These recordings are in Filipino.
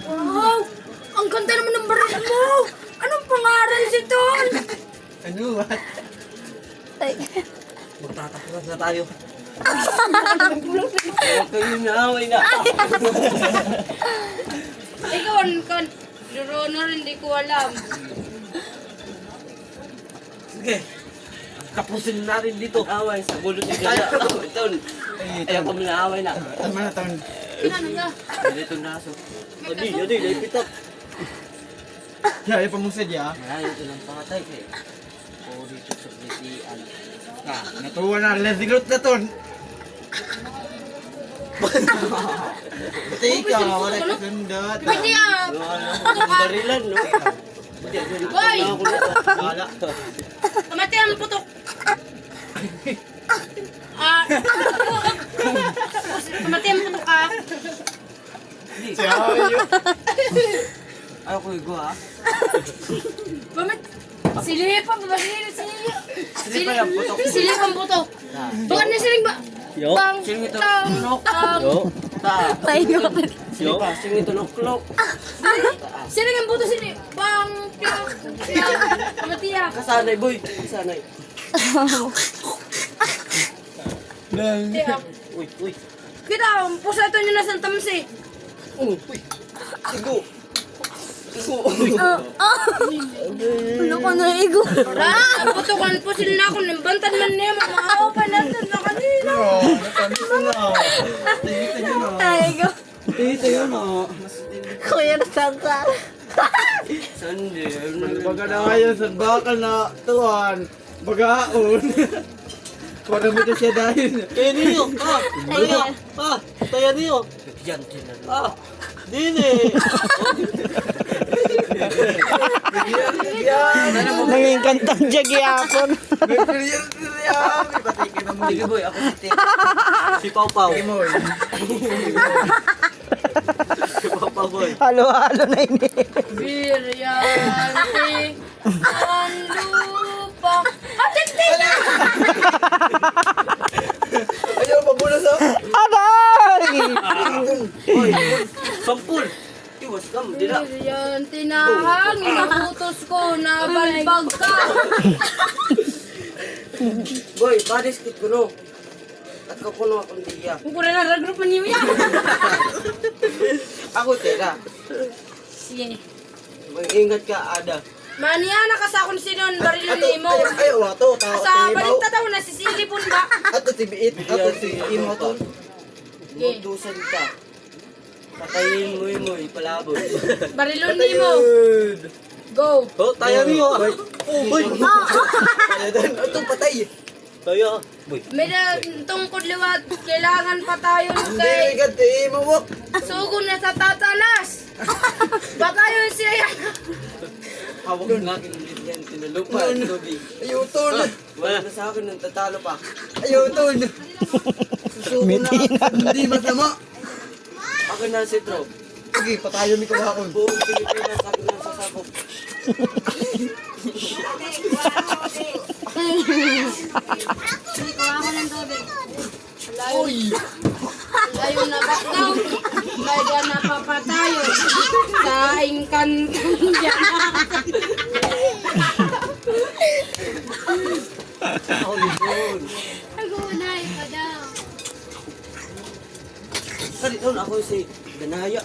Wow! Ang ganda naman ng baril mo! Anong pangalan si Ton? Ano? What? Magtatapos na tayo. Huwag kayo naaway na. Ikaw, Your Honor, hindi ko alam. Sige. Tapusin na rin dito. Away sa gulo ni Gala. Ton. Ayaw kami na away na. Tama na, Ton. Kinano ka? Dito na aso. Adi, laipitak. Kaya pamusad ya. Malayo ito ng patay kay. O dito sa plitian. Natuwa na. Let's go na, Ton. Pati ikaw. Wala ka sundot. Pwede ah! Barilan, no? Boy! Wala. Kamati ang putok! Ah! Kamati ang putok ah! Siya yun. Ayaw ko igo, ha? Pamit! Silipa! Silipa yung putok. Silip ang putok! Bakit na siling ba? Yo. Bang! Sino ito? Tang! Tang! Yo. Ta. Tayo! Silipa. Sino ito? Nuklok. Siling ang putok siling! Bang! Piyak! Kamati ah! Kasanay, boy. Kasanay. Tiyak! Uy, uy. Kita! Pusa ito nyo na sa tamsi! Uy. Sigo. Sigo. Ano ko na igo? Wala! Putukan po sila na ako! Nimbantan man niya! Mamaawa pa natin na kanina! Oo, natamis na. Tingin nyo na. Ay, igo. Dito yun, ha? Kuya na santa. Sunday. Baga na ngayon sa bakal na tuwan. Bagaon. Para mo ito siya dahil. Kaya niyo. Tayo. Tayo niyo. Yan, yan. Dini. Naging kantang jagi ako. May clear yan. May patikin na mo. Sige, boy. Ako si Tim. Si Pau Pau. Sige mo. Si Pau Pau, boy. Halo-halo na ini. Biryante ang lupa. Atik-tik! Ayaw, mabulas ako. Aday! Boy. Sampul. Iwas ka mo. Dila. Biryante na hangin ang utos ko na balbag ka. Boy, badis kit ko no. At kakuno akong diya. Kung kuna na ragrup man niyo yan. Ako, teka. Sige. Mag-ingat ka, Ada. Maniana ka sa akong sinon, barilo ni mo. Ayaw, wato. Sa balita daw, nasisilipon ba? Ato si Biit. Ato si Imo to. Mutusan ka. Patayin mo yung mo, ipalabot. Barilo ni mo. Go. Oh, tayo niyo. Boy. Ito patay. Tayo. Boy. May na tungkod liwat, kailangan pa tayo Hindi, kay gati. Mawak. sugo na sa tatanas. Batayon siya. Hawak ng aking yan, tinalupa, tubig. Ayaw, Ton. Wala na sa akin nang tatalo pa. Ayaw, Ton. Susuko na. Hindi masama. Akin na si Tro. Sige, patayo mi kahapon. Buong Pilipinas, akin na sasabog. Hindi ko ako ng tubig. Uy. Layo na back down. May diyan napapatayo. Saing kan dyan. Ako yun. Nagunay pa daw. Kali doon ako si Danaya.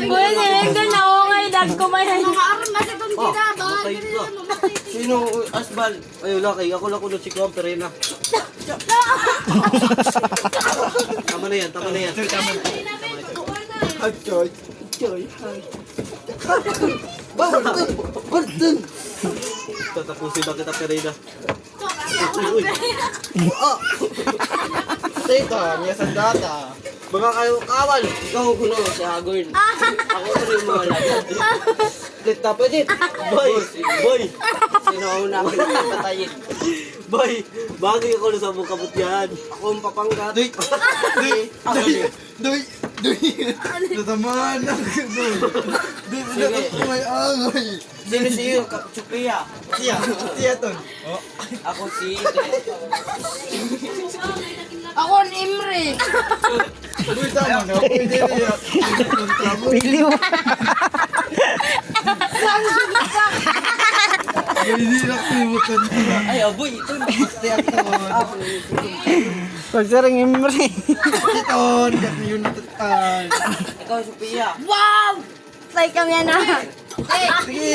Bueno, hanggang na ako ngayon. Nagkumayan. Mga aron na si Tong Gida. Matay ka. Sino Asbal? Ay, wala kay. Ako lang ko si Kuang Perena. Tama na yan, tama na yan. Ay, Choy. Choy. Barton. Barton. Tatapusin na kita Perena. Teka, niya sa data. Mga kayo kawal. Ikaw kuno si Hagorn. Ako ko rin mga lagat. Dito pwede. Boy, boy. Sino ang una ang patayin? Boy, bagay ako sa mong kabut yan. Ako ang papanggat. Doy. Doy. Doy. Doy. Doy. Natamaan. Doy. Sige. May angay. Sino si iyo? Sophia. Siya ton. Ako si... Ako ni Imre. Uy, tama na. Pwede niya. Pili mo. Hindi na kalimutan. Ay, aboy. Ito. Pag sarang imre. Ton, kasi yun natutan. Ikaw, Sophia. Wow! Like kami yan ah. Eh, Sige.